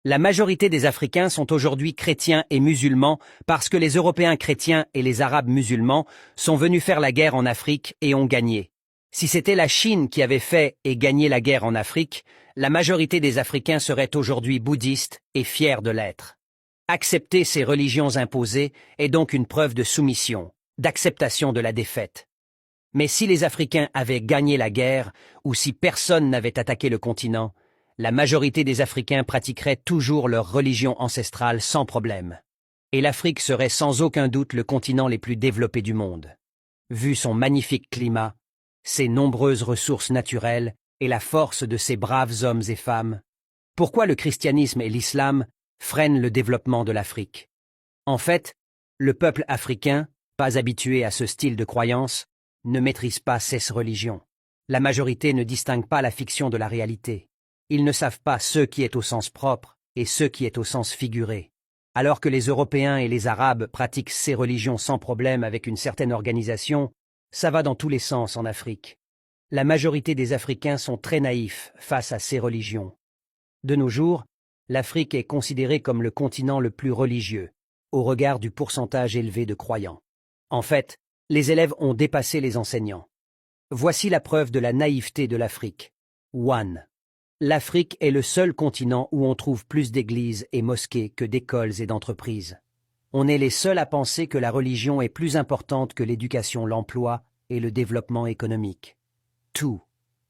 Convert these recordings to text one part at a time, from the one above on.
La majorité des Africains sont aujourd'hui chrétiens et musulmans parce que les Européens chrétiens et les Arabes musulmans sont venus faire la guerre en Afrique et ont gagné. Si c'était la Chine qui avait fait et gagné la guerre en Afrique, la majorité des Africains seraient aujourd'hui bouddhistes et fiers de l'être. Accepter ces religions imposées est donc une preuve de soumission, d'acceptation de la défaite. Mais si les Africains avaient gagné la guerre, ou si personne n'avait attaqué le continent, la majorité des Africains pratiqueraient toujours leur religion ancestrale sans problème. Et l'Afrique serait sans aucun doute le continent les plus développés du monde. Vu son magnifique climat, ses nombreuses ressources naturelles et la force de ses braves hommes et femmes, pourquoi le christianisme et l'islam freinent le développement de l'Afrique? En fait, le peuple africain, pas habitué à ce style de croyance, ne maîtrise pas ces religions. La majorité ne distingue pas la fiction de la réalité. Ils ne savent pas ce qui est au sens propre et ce qui est au sens figuré. Alors que les Européens et les Arabes pratiquent ces religions sans problème avec une certaine organisation, ça va dans tous les sens en Afrique. La majorité des Africains sont très naïfs face à ces religions. De nos jours, l'Afrique est considérée comme le continent le plus religieux, au regard du pourcentage élevé de croyants. En fait, les élèves ont dépassé les enseignants. Voici la preuve de la naïveté de l'Afrique. 1. L'Afrique est le seul continent où on trouve plus d'églises et mosquées que d'écoles et d'entreprises. On est les seuls à penser que la religion est plus importante que l'éducation, l'emploi et le développement économique. 2.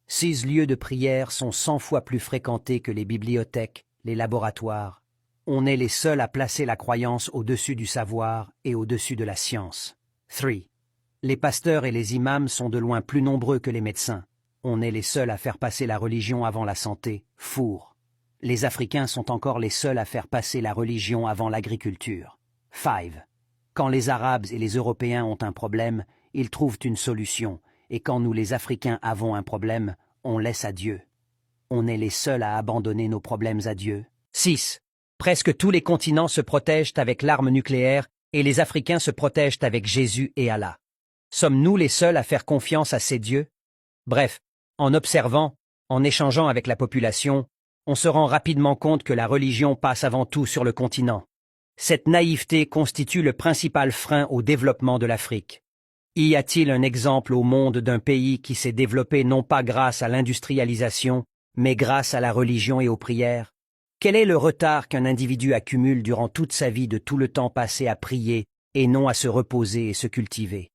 Ces lieux de prière sont 100 fois plus fréquentés que les bibliothèques, les laboratoires. On est les seuls à placer la croyance au-dessus du savoir et au-dessus de la science. 3. Les pasteurs et les imams sont de loin plus nombreux que les médecins. On est les seuls à faire passer la religion avant la santé. 4. Les Africains sont encore les seuls à faire passer la religion avant l'agriculture. 5. Quand les Arabes et les Européens ont un problème, ils trouvent une solution, et quand nous les Africains avons un problème, on laisse à Dieu. On est les seuls à abandonner nos problèmes à Dieu. 6. Presque tous les continents se protègent avec l'arme nucléaire et les Africains se protègent avec Jésus et Allah. Sommes-nous les seuls à faire confiance à ces dieux? Bref, en observant, en échangeant avec la population, on se rend rapidement compte que la religion passe avant tout sur le continent. Cette naïveté constitue le principal frein au développement de l'Afrique. Y a-t-il un exemple au monde d'un pays qui s'est développé non pas grâce à l'industrialisation, mais grâce à la religion et aux prières? Quel est le retard qu'un individu accumule durant toute sa vie de tout le temps passé à prier et non à se reposer et se cultiver?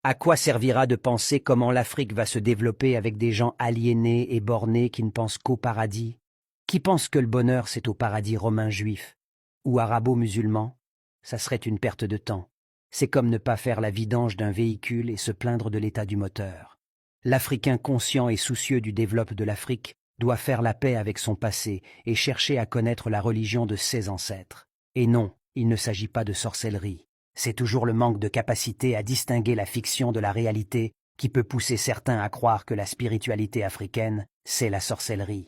À quoi servira de penser comment l'Afrique va se développer avec des gens aliénés et bornés qui ne pensent qu'au paradis? Qui pense que le bonheur c'est au paradis romain juif ou arabo-musulman? Ça serait une perte de temps. C'est comme ne pas faire la vidange d'un véhicule et se plaindre de l'état du moteur. L'Africain conscient et soucieux du développement de l'Afrique doit faire la paix avec son passé et chercher à connaître la religion de ses ancêtres. Et non, il ne s'agit pas de sorcellerie. C'est toujours le manque de capacité à distinguer la fiction de la réalité qui peut pousser certains à croire que la spiritualité africaine, c'est la sorcellerie.